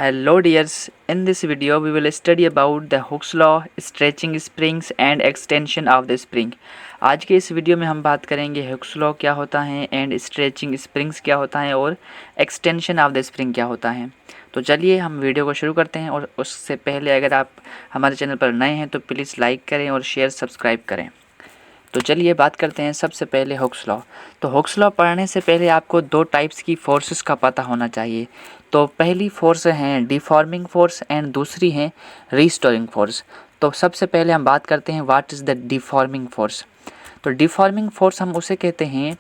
Hello dears, in this video we will study about the Hooke's law, stretching springs and extension of the spring। आज के इस video में हम बात करेंगे हुक्स लॉ क्या होता है एंड स्ट्रेचिंग स्प्रिंग्स क्या होता है और एक्सटेंशन ऑफ द स्प्रिंग क्या होता है। तो चलिए हम वीडियो को शुरू करते हैं और उससे पहले अगर आप हमारे चैनल पर नए हैं तो प्लीज़ लाइक करें और शेयर सब्सक्राइब करें। तो चलिए बात करते हैं सबसे पहले हुक्स लॉ। तो हुक्स लॉ पढ़ने से पहले आपको दो टाइप्स की फोर्सेस का पता होना चाहिए। तो पहली फोर्स है डिफॉर्मिंग फोर्स एंड दूसरी है रिस्टोरिंग फोर्स। तो सबसे पहले हम बात करते हैं what is the deforming force. तो डिफॉर्मिंग फोर्स हम उसे कहते हैं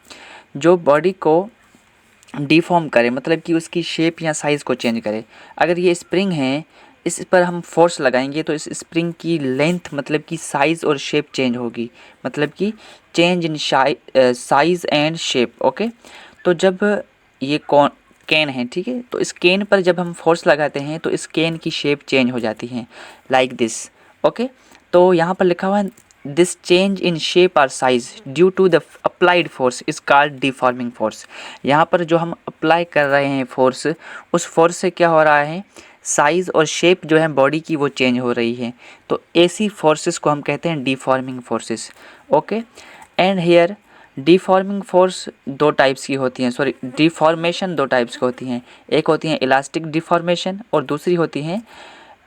जो बॉडी को डिफॉर्म करे, मतलब कि उसकी शेप या साइज़ को चेंज करे। अगर ये स्प्रिंग है, इस पर हम फोर्स लगाएंगे तो इस स्प्रिंग की लेंथ मतलब कि साइज़ और शेप चेंज होगी, मतलब कि change in size and shape. Okay, तो जब ये कैन है, ठीक है, तो इस कैन पर जब हम फोर्स लगाते हैं तो इस कैन की शेप चेंज हो जाती है लाइक दिस। ओके, तो यहाँ पर लिखा हुआ है दिस चेंज इन शेप और size due to the applied force is called deforming force. यहाँ पर जो हम अप्लाई कर रहे हैं फोर्स, उस फोर्स से क्या हो रहा है, साइज़ और शेप जो है बॉडी की वो चेंज हो रही है। तो ऐसी फोर्सेस को हम कहते हैं deforming forces. Okay, and here deforming force दो टाइप्स की होती हैं, सॉरी डिफॉर्मेशन दो टाइप्स की होती हैं। एक होती है इलास्टिक डिफॉर्मेशन और दूसरी होती है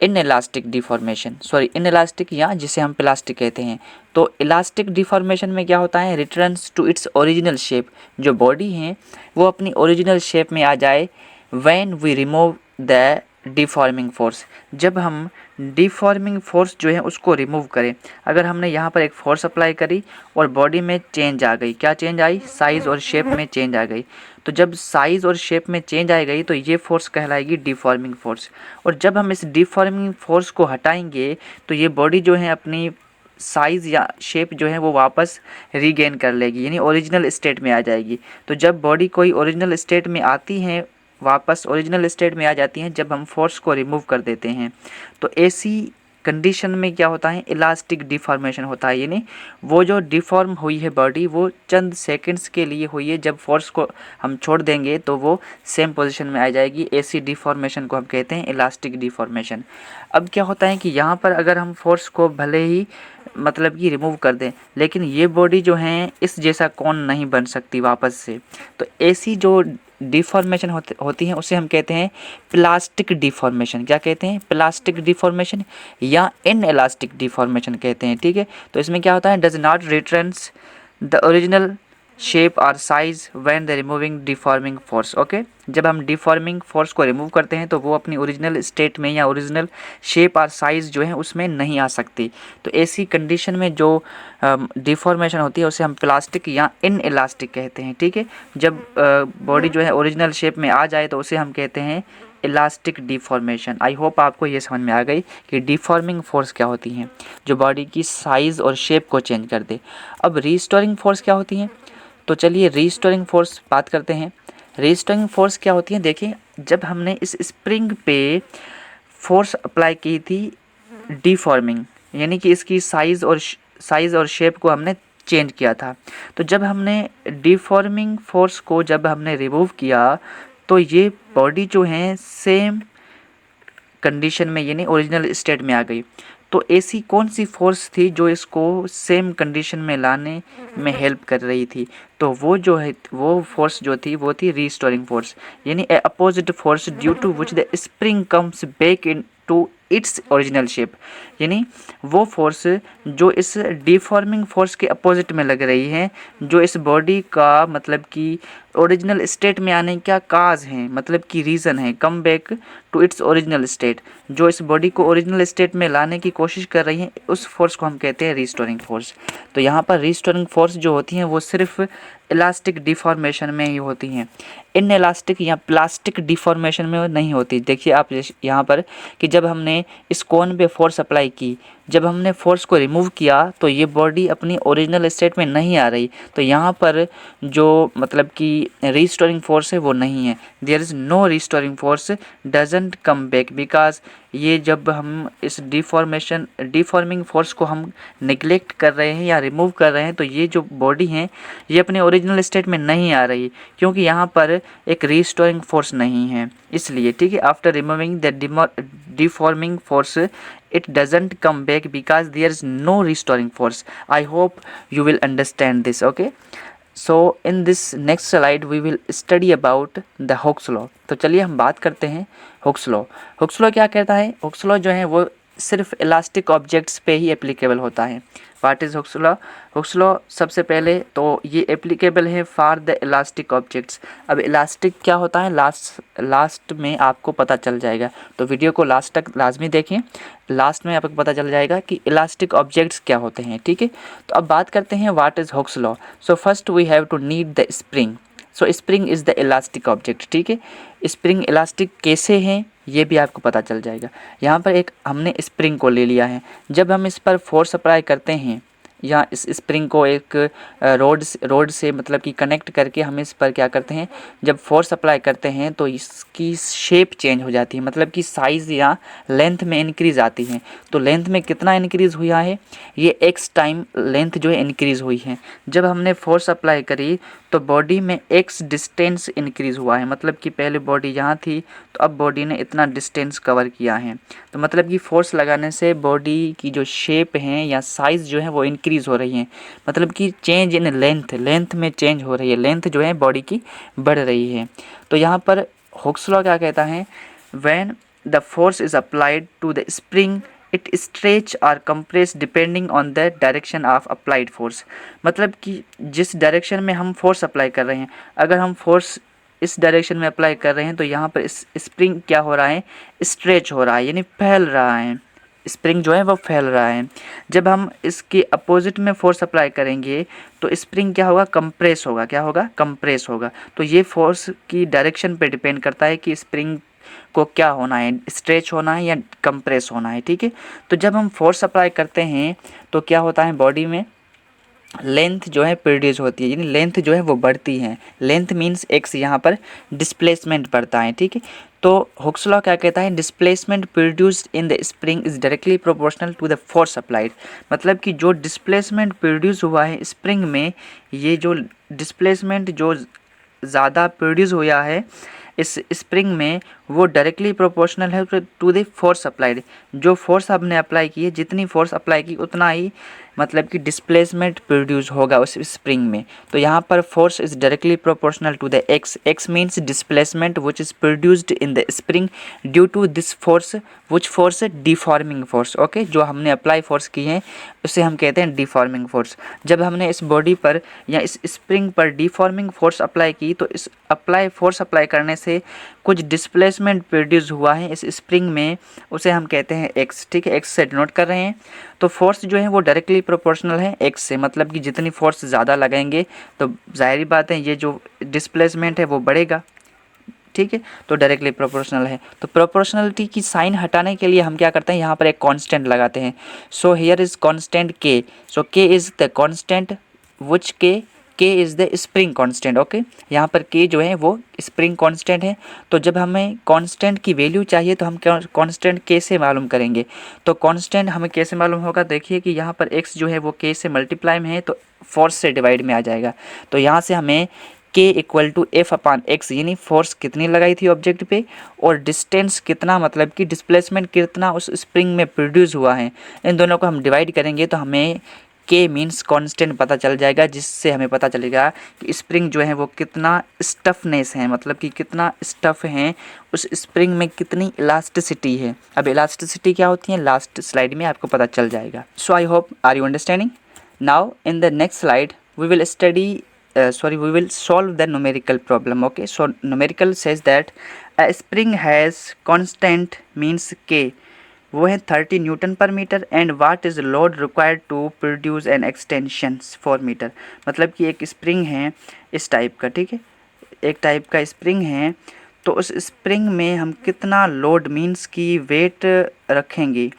इनइलास्टिक डिफॉर्मेशन, सॉरी इनइलास्टिक या जिसे हम प्लास्टिक कहते हैं। तो इलास्टिक डिफॉर्मेशन में क्या होता है, returns to its original shape. जो बॉडी है वो अपनी ओरिजिनल शेप में आ जाए when we remove the deforming force. जब हम डिफॉर्मिंग फोर्स जो है उसको रिमूव करें, अगर हमने यहाँ पर एक फोर्स अप्लाई करी और बॉडी में चेंज आ गई, क्या चेंज आई, साइज़ और शेप में चेंज आ गई। तो जब साइज़ और शेप में चेंज आ गई तो ये फोर्स कहलाएगी डिफॉर्मिंग फोर्स। और जब हम इस डिफॉर्मिंग फोर्स को हटाएंगे तो ये बॉडी जो है अपनी साइज़ या शेप जो है वो वापस रीगेन कर लेगी, यानी ओरिजिनल स्टेट में आ जाएगी। तो जब बॉडी कोई ओरिजिनल स्टेट में आती है, वापस ओरिजिनल स्टेट में आ जाती हैं जब हम फोर्स को रिमूव कर देते हैं। तो ऐसी कंडीशन में क्या होता है, इलास्टिक डिफॉर्मेशन होता है, यानी वो जो डिफॉर्म हुई है बॉडी वो चंद सेकंड्स के लिए हुई है, जब फोर्स को हम छोड़ देंगे तो वो सेम पोजीशन में आ जाएगी। ऐसी डिफॉर्मेशन को हम कहते हैं इलास्टिक डिफॉर्मेशन। अब क्या होता है कि यहाँ पर अगर हम फोर्स को भले ही मतलब कि रिमूव कर दें, लेकिन ये बॉडी जो है इस जैसा कौन नहीं बन सकती वापस से। तो ऐसी जो डिफॉर्मेशन होती है उसे हम कहते हैं प्लास्टिक डिफॉर्मेशन। क्या कहते हैं, प्लास्टिक डिफॉर्मेशन या इनइलास्टिक डिफॉर्मेशन कहते हैं। ठीक है, तो इसमें क्या होता है, does not returns the original shape और size when the removing deforming force. Okay, जब हम डिफॉर्मिंग फोर्स को रिमूव करते हैं तो वो अपनी ओरिजिनल स्टेट में या ओरिजिनल शेप और साइज़ जो है उसमें नहीं आ सकती। तो ऐसी कंडीशन में जो डिफॉर्मेशन होती है उसे हम प्लास्टिक या इनइलास्टिक कहते हैं। ठीक है, जब बॉडी जो है ओरिजिनल शेप में आ जाए तो उसे हम कहते हैं इलास्टिक डिफॉर्मेशन। आई होप आपको ये समझ में आ गई कि डिफॉर्मिंग फोर्स क्या होती हैं, जो बॉडी की साइज़ और शेप को चेंज कर दे। अब रिस्टोरिंग फोर्स क्या होती हैं, तो चलिए रिस्टोरिंग फोर्स बात करते हैं। रिस्टोरिंग फोर्स क्या होती है, देखिए जब हमने इस स्प्रिंग पे फोर्स अप्लाई की थी डिफॉर्मिंग, यानी कि इसकी साइज़ और शेप को हमने चेंज किया था। तो जब हमने डिफॉर्मिंग फोर्स को जब हमने रिमूव किया तो ये बॉडी जो है सेम कंडीशन में यानी ओरिजिनल स्टेट में आ गई। तो ऐसी कौन सी फोर्स थी जो इसको सेम कंडीशन में लाने में हेल्प कर रही थी, तो वो जो है वो फोर्स जो थी वो थी रिस्टोरिंग फोर्स, यानी a opposite force due to which the spring comes back in to its original shape. यानी वो फोर्स जो इस डिफॉर्मिंग फोर्स के अपोजिट में लग रही है, जो इस बॉडी का मतलब कि ओरिजिनल स्टेट में आने का काज है, मतलब कि रीज़न है, come back to its original state, जो इस बॉडी को ओरिजिनल स्टेट में लाने की कोशिश कर रही है, उस फोर्स को हम कहते हैं रिस्टोरिंग फोर्स। तो यहाँ पर रिस्टोरिंग फोर्स जो होती हैं वो सिर्फ इलास्टिक डिफॉर्मेशन में ही होती हैं, इन इलास्टिक या प्लास्टिक डिफॉर्मेशन में नहीं होती। देखिए आप यहाँ पर कि जब हमने इस कोन पे फोर्स अप्लाई की, जब हमने फोर्स को रिमूव किया तो ये बॉडी अपनी ओरिजिनल स्टेट में नहीं आ रही, तो यहाँ पर जो मतलब कि रिस्टोरिंग फोर्स है वो नहीं है। There is no restoring force doesn't come back, because ये जब हम इस डिफॉर्मिंग फोर्स को हम निगलेक्ट कर रहे हैं या रिमूव कर रहे हैं, तो ये जो बॉडी है ये अपने ओरिजिनल स्टेट में नहीं आ रही, क्योंकि यहाँ पर एक रिस्टोरिंग फोर्स नहीं है, इसलिए। ठीक है, after removing the deforming force it doesn't come back because there is no restoring force. I hope you will understand this. Okay, so in this next slide we will study about the Hooke's law. तो चलिए हम बात करते हैं Hooke's law. Hooke's law क्या कहता है? Hooke's law जो है वो सिर्फ इलास्टिक ऑब्जेक्ट्स पे ही एप्लीकेबल होता है। What is Hooke's law? Hooke's law सबसे पहले तो ये एप्लीकेबल है फॉर द इलास्टिक ऑब्जेक्ट्स। अब इलास्टिक क्या होता है लास्ट में आपको पता चल जाएगा, तो वीडियो को लास्ट तक लाजमी देखें, लास्ट में आपको पता चल जाएगा कि इलास्टिक ऑब्जेक्ट्स क्या होते हैं। ठीक है, तो अब बात करते हैं what is Hooke's law. So first we have to need the spring. So spring is the elastic object. ठीक है, स्प्रिंग इलास्टिक कैसे हैं ये भी आपको पता चल जाएगा। यहाँ पर एक हमने स्प्रिंग को ले लिया है, जब हम इस पर फोर्स अप्लाई करते हैं या इस स्प्रिंग को एक रोड से मतलब कि कनेक्ट करके हम इस पर क्या करते हैं, जब फोर्स अप्लाई करते हैं तो इसकी शेप चेंज हो जाती है, मतलब कि साइज़ या लेंथ में इंक्रीज़ आती है। तो लेंथ में कितना इंक्रीज़ हुआ है, ये x टाइम लेंथ जो है इंक्रीज़ हुई है। जब हमने फोर्स अप्लाई करी तो बॉडी में x डिस्टेंस इंक्रीज़ हुआ है, मतलब कि पहले बॉडी यहाँ थी तो अब बॉडी ने इतना डिस्टेंस कवर किया है। तो मतलब कि फोर्स लगाने से बॉडी की जो शेप है या साइज़ जो है वो इंक्रीज़ हो रही है, मतलब कि चेंज इन लेंथ में चेंज हो रही है, लेंथ जो है बॉडी की बढ़ रही है। तो यहाँ पर हुक्स लॉ क्या कहता है, when the force is applied to the spring it stretch और compress depending on the direction of applied force. मतलब कि जिस डायरेक्शन में हम फोर्स अप्लाई कर रहे हैं, अगर हम फोर्स इस डायरेक्शन में अप्लाई कर रहे हैं तो यहाँ पर इस स्प्रिंग क्या हो रहा है, स्ट्रेच हो रहा है, यानी फैल रहा है, स्प्रिंग जो है वो फैल रहा है। जब हम इसके अपोजिट में फोर्स अप्लाई करेंगे तो स्प्रिंग क्या होगा, कंप्रेस होगा। क्या होगा, कंप्रेस होगा। तो ये फोर्स की डायरेक्शन पे डिपेंड करता है कि स्प्रिंग को क्या होना है, स्ट्रेच होना है या कंप्रेस होना है। ठीक है, तो जब हम फोर्स अप्लाई करते हैं तो क्या होता है, बॉडी में लेंथ जो है प्रोड्यूस होती है, यानी लेंथ जो है वो बढ़ती है। लेंथ मीन्स एक्स, यहाँ पर डिस्प्लेसमेंट बढ़ता है। ठीक है, तो हुक्स लॉ क्या कहता है, displacement produced in the spring is directly proportional to the force applied. मतलब कि जो डिस्प्लेसमेंट प्रोड्यूस हुआ है स्प्रिंग में, ये जो डिस्प्लेसमेंट जो ज़्यादा प्रोड्यूस हुआ है इस स्प्रिंग में, वो डायरेक्टली प्रोपोर्शनल है टू द फोर्स अप्लाइड। जो फोर्स आपने अप्लाई की है, जितनी फोर्स अप्लाई की उतना ही मतलब कि डिस्प्लेसमेंट प्रोड्यूस होगा उस स्प्रिंग में। तो यहाँ पर force is directly proportional to the X means displacement which is produced in the spring due to this force, which force, deforming force. Okay, जो हमने अप्लाई फोर्स की है उसे हम कहते हैं डिफॉर्मिंग फोर्स। जब हमने इस बॉडी पर या इस स्प्रिंग पर डिफॉर्मिंग फोर्स अप्लाई की तो इस फोर्स अप्लाई करने से कुछ डिस्प्लेसमेंट प्रोड्यूस हुआ है इस स्प्रिंग में, उसे हम कहते हैं एक्स। ठीक है, एक्स से डिनोट कर रहे हैं। तो फोर्स जो है वो डायरेक्टली प्रोपोर्शनल है एक्स से, मतलब कि जितनी फोर्स ज़्यादा लगाएंगे तो जाहिर बात है ये जो डिस्प्लेसमेंट है वो बढ़ेगा। ठीक है, तो डायरेक्टली प्रोपोर्शनल है। तो प्रोपोर्शनलिटी की साइन हटाने के लिए हम क्या करते हैं, यहाँ पर एक कांस्टेंट लगाते हैं। सो हियर इज कांस्टेंट के। सो के इज़ द कांस्टेंट विच के is the spring constant. Okay, यहाँ पर के जो है वो स्प्रिंग कांस्टेंट है। तो जब हमें कांस्टेंट की वैल्यू चाहिए तो हम कांस्टेंट के से मालूम करेंगे। तो कांस्टेंट हमें कैसे मालूम होगा, देखिए कि यहाँ पर एक्स जो है वो के से मल्टीप्लाई में है तो फोर्स से डिवाइड में आ जाएगा। तो यहाँ से हमें K equal to F upon X, यानी फोर्स कितनी लगाई थी ऑब्जेक्ट पे और डिस्टेंस कितना, मतलब कि डिस्प्लेसमेंट कितना उस स्प्रिंग में प्रोड्यूस हुआ है, इन दोनों को हम डिवाइड करेंगे तो हमें के मीन्स कांस्टेंट पता चल जाएगा, जिससे हमें पता चलेगा कि स्प्रिंग जो है वो कितना स्टफनेस है, मतलब कि कितना स्टफ़ है उस स्प्रिंग में, कितनी इलास्टिसिटी है। अब इलास्टिसिटी क्या होती है लास्ट स्लाइड में आपको पता चल जाएगा। So I hope are you understanding. Now in the next slide we will solve the numerical problem. Okay, so numerical says that a spring has constant means K, वो है 30 newton per metre, and what is load required to produce an extension 4 metre. मतलब कि एक spring है इस type का, ठीक है, एक टाइप का स्प्रिंग है, तो उस स्प्रिंग में हम कितना लोड मीन्स की वेट रखेंगे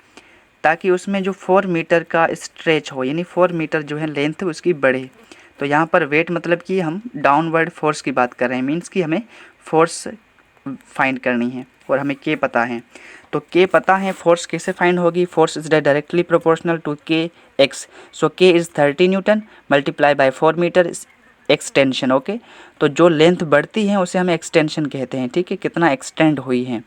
ताकि उसमें जो 4 मीटर का स्ट्रेच हो, यानी 4 मीटर जो है लेंथ उसकी बढ़े। तो यहाँ पर वेट मतलब कि हम डाउनवर्ड फोर्स की बात कर रहे हैं, मीन्स कि हमें फोर्स फाइंड करनी है और हमें के पता है। तो के पता है, फोर्स कैसे फाइंड होगी? Force is directly proportional to K X. So K is 30 newton multiply by 4 metre extension. Okay, तो जो लेंथ बढ़ती है उसे हम एक्सटेंशन कहते हैं। ठीक है, कितना एक्सटेंड हुई है।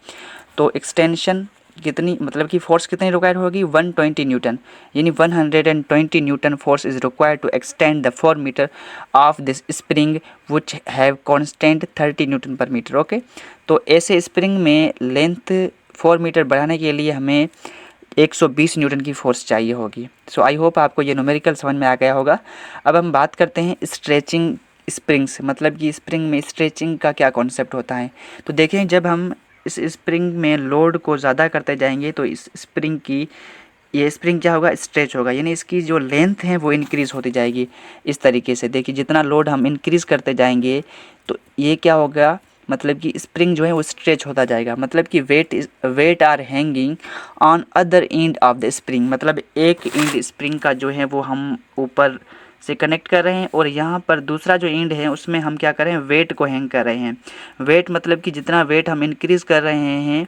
तो एक्सटेंशन कितनी, मतलब कि फोर्स कितनी रिक्वायर होगी? 120 न्यूटन, यानी 120 newton force is required to extend the 4 metre of this spring which have constant 30 newton per metre. Okay, तो ऐसे स्प्रिंग में लेंथ 4 मीटर बढ़ाने के लिए हमें 120 न्यूटन की फोर्स चाहिए होगी। सो आई होप आपको ये न्यूमेरिकल समझ में आ गया होगा। अब हम बात करते हैं स्ट्रेचिंग स्प्रिंग्स, मतलब कि स्प्रिंग में स्ट्रेचिंग का क्या कॉन्सेप्ट होता है। तो देखें, जब हम इस स्प्रिंग में लोड को ज़्यादा करते जाएंगे तो इस स्प्रिंग की, ये स्प्रिंग क्या होगा? स्ट्रेच होगा, यानी इसकी जो लेंथ है वो इंक्रीज़ होती जाएगी। इस तरीके से देखिए, जितना लोड हम इंक्रीज़ करते जाएंगे तो ये क्या होगा, मतलब कि स्प्रिंग जो है वो स्ट्रेच होता जाएगा। मतलब कि weight are hanging on other end of the spring, मतलब एक एंड स्प्रिंग का जो है वो हम ऊपर से कनेक्ट कर रहे हैं और यहाँ पर दूसरा जो एंड है उसमें हम क्या कर रहे हैं? वेट को हैंग कर रहे हैं। वेट मतलब कि जितना वेट हम इंक्रीज़ कर रहे हैं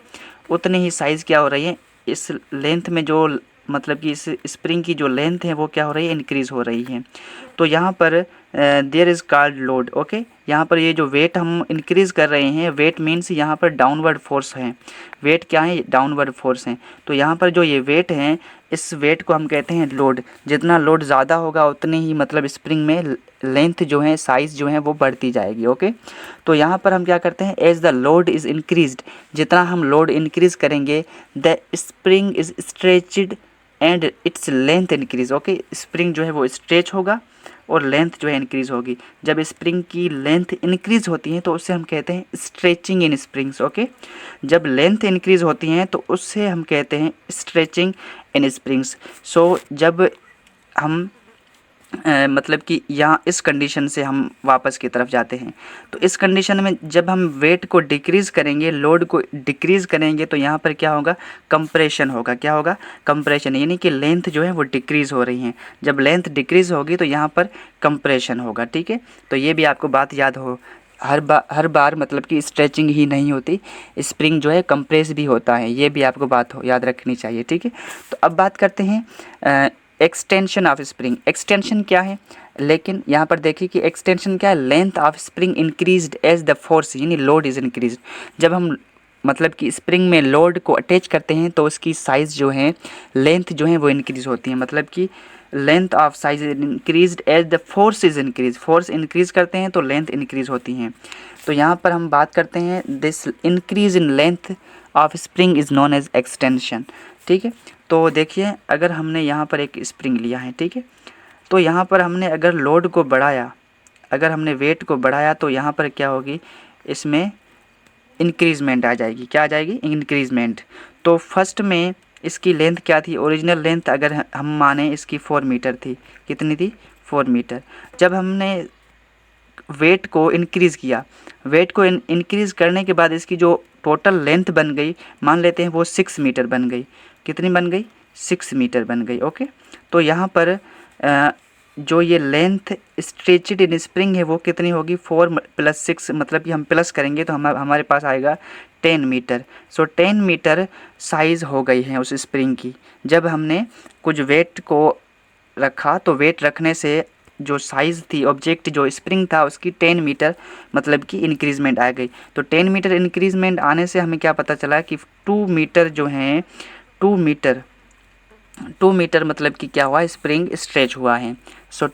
उतनी ही साइज़ क्या हो रही है, इस लेंथ में जो, मतलब कि इस स्प्रिंग की जो लेंथ है वो क्या हो रही है? इंक्रीज़ हो रही है। तो यहाँ पर there is called load. Okay, यहाँ पर ये जो वेट हम इंक्रीज़ कर रहे हैं, वेट मीन्स यहाँ पर डाउनवर्ड फोर्स है। वेट क्या है? डाउनवर्ड फोर्स है। तो यहाँ पर जो ये वेट है, इस वेट को हम कहते हैं लोड। जितना लोड ज़्यादा होगा उतनी ही, मतलब स्प्रिंग में लेंथ जो है, साइज़ जो है वो बढ़ती जाएगी। ओके, तो यहाँ पर हम क्या करते हैं? As the load is increased, जितना हम लोड इंक्रीज़ करेंगे the spring is stretched and its length increase. Okay, spring जो है वो स्ट्रेच होगा और लेंथ जो है इंक्रीज़ होगी। जब स्प्रिंग की लेंथ इंक्रीज़ होती है तो उससे हम कहते हैं स्ट्रेचिंग इन स्प्रिंग्स। ओके, जब लेंथ इंक्रीज़ होती हैं तो उससे हम कहते हैं स्ट्रेचिंग इन स्प्रिंग्स। सो जब हम मतलब कि यहाँ इस कंडीशन से हम वापस की तरफ जाते हैं, तो इस कंडीशन में जब हम वेट को डिक्रीज़ करेंगे, लोड को डिक्रीज़ करेंगे, तो यहाँ पर क्या होगा? कंप्रेशन होगा। क्या होगा? कंप्रेशन, यानी कि लेंथ जो है वो डिक्रीज़ हो रही है। जब लेंथ डिक्रीज़ होगी तो यहाँ पर कंप्रेशन होगा। ठीक है, तो ये भी आपको बात याद हो। हर बार मतलब कि स्ट्रेचिंग ही नहीं होती, स्प्रिंग जो है कंप्रेस भी होता है, ये भी आपको बात हो याद रखनी चाहिए। ठीक है, तो अब बात करते हैं एक्सटेंशन ऑफ स्प्रिंग। एक्सटेंशन क्या है? लेकिन यहाँ पर देखिए कि एक्सटेंशन क्या है? Length of spring increased as the force, यानी लोड इज़ इंक्रीज्ड। जब हम मतलब कि स्प्रिंग में लोड को अटैच करते हैं तो उसकी साइज़ जो है, लेंथ जो है वो इंक्रीज़ होती है। मतलब कि length of size increased as the force is increase. Force increase करते हैं तो लेंथ इंक्रीज़ होती हैं। तो यहाँ पर हम बात करते हैं this increase in length of spring is known as extension. ठीक है, तो देखिए, अगर हमने यहाँ पर एक स्प्रिंग लिया है, ठीक है, तो यहाँ पर हमने अगर लोड को बढ़ाया, अगर हमने वेट को बढ़ाया तो यहाँ पर क्या होगी? इसमें इंक्रीजमेंट आ जाएगी। क्या आ जाएगी? इंक्रीजमेंट। तो फर्स्ट में इसकी लेंथ क्या थी? ओरिजिनल लेंथ अगर हम माने इसकी 4 मीटर थी। कितनी थी? 4 मीटर। जब हमने वेट को इंक्रीज़ किया, वेट को इंक्रीज़ करने के बाद इसकी जो टोटल लेंथ बन गई, मान लेते हैं वो 6 मीटर बन गई। कितनी बन गई? 6 मीटर बन गई। ओके, तो यहाँ पर जो ये लेंथ स्ट्रेचड इन स्प्रिंग है वो कितनी होगी? 4 + 6, मतलब कि हम प्लस करेंगे तो हमारे पास आएगा 10 मीटर। सो 10 मीटर साइज़ हो गई है उस स्प्रिंग की। जब हमने कुछ वेट को रखा तो वेट रखने से जो साइज़ थी, ऑब्जेक्ट जो स्प्रिंग था, उसकी 10 मीटर मतलब कि इंक्रीजमेंट आ गई। तो 10 मीटर इंक्रीजमेंट आने से हमें क्या पता चला कि 2 मीटर जो हैं, 2 मीटर मतलब कि क्या हुआ? स्प्रिंग स्ट्रेच हुआ है। सो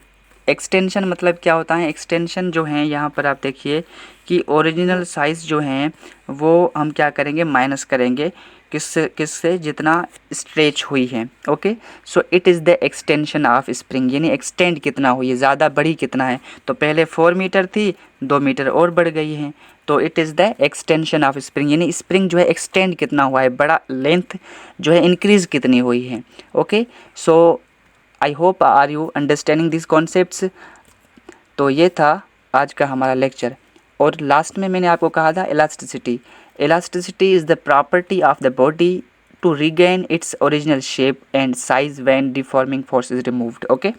एक्सटेंशन मतलब क्या होता है? एक्सटेंशन जो है, यहाँ पर आप देखिए कि ओरिजिनल साइज़ जो हैं वो हम क्या करेंगे? माइनस करेंगे। किससे? जितना स्ट्रेच हुई है। Okay, so it is the extension of spring, यानी एक्सटेंड कितना हुई है, ज़्यादा बढ़ी कितना है। तो पहले 4 मीटर थी, 2 मीटर और बढ़ गई है, तो it is the extension of spring, यानी स्प्रिंग जो है एक्सटेंड कितना हुआ है, बड़ा लेंथ जो है इंक्रीज़ कितनी हुई है। Okay, so I hope are you understanding this concepts. तो ये था आज का हमारा लेक्चर। और लास्ट में मैंने आपको कहा था elasticity. Elasticity is the property of the body to regain its original shape and size when deforming force is removed. Okay,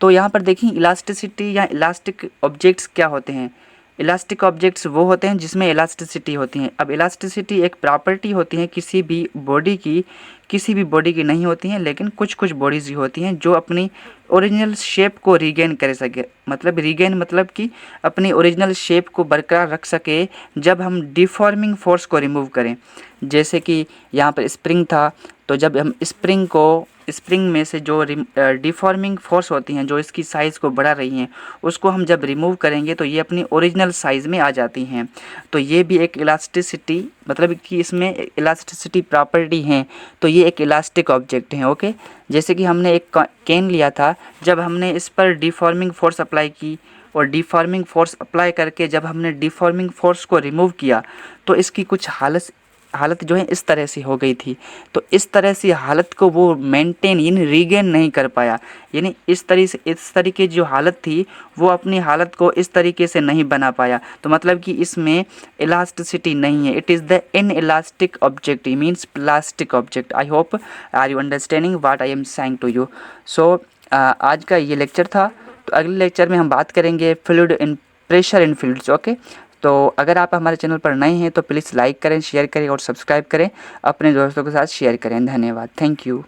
तो यहाँ पर देखिए इलास्टिसिटी या इलास्टिक ऑब्जेक्ट्स क्या होते हैं। इलास्टिक ऑब्जेक्ट्स वो होते हैं जिसमें इलास्टिसिटी होती है। अब इलास्टिसिटी एक प्रॉपर्टी होती है किसी भी बॉडी की नहीं होती हैं, लेकिन कुछ कुछ बॉडीज़ ही होती हैं जो अपनी ओरिजिनल शेप को रीगेन कर सके। मतलब रीगेन मतलब कि अपनी ओरिजिनल शेप को बरकरार रख सके जब हम डिफॉर्मिंग फोर्स को रिमूव करें। जैसे कि यहाँ पर स्प्रिंग था, तो जब हम स्प्रिंग में से जो डिफॉर्मिंग फोर्स होती हैं जो इसकी साइज़ को बढ़ा रही हैं, उसको हम जब रिमूव करेंगे तो ये अपनी ओरिजिनल साइज़ में आ जाती हैं। तो ये भी एक इलास्टिसिटी, मतलब कि इसमें इलास्टिसिटी प्रॉपर्टी हैं, तो ये एक इलास्टिक ऑब्जेक्ट हैं। ओके, जैसे कि हमने एक कैन लिया था, जब हमने इस पर डिफॉर्मिंग फोर्स अप्लाई की और डिफॉर्मिंग फोर्स अप्लाई करके जब हमने डिफॉर्मिंग फोर्स को रिमूव किया तो इसकी कुछ हालत जो है इस तरह से हो गई थी। तो इस तरह से हालत को वो मेंटेन यानी रीगेन नहीं कर पाया, यानी इस तरीके जो हालत थी वो अपनी हालत को इस तरीके से नहीं बना पाया। तो मतलब कि इसमें इलास्टिसिटी नहीं है। It is the inelastic object, means plastic object. I hope are you understanding what I am saying to you. So आज का ये लेक्चर था। तो अगले लेक्चर में हम बात करेंगे fluid in pressure in fluids. Okay, तो अगर आप हमारे चैनल पर नए हैं तो प्लीज़ लाइक करें, शेयर करें और सब्सक्राइब करें, अपने दोस्तों के साथ शेयर करें। धन्यवाद, थैंक यू।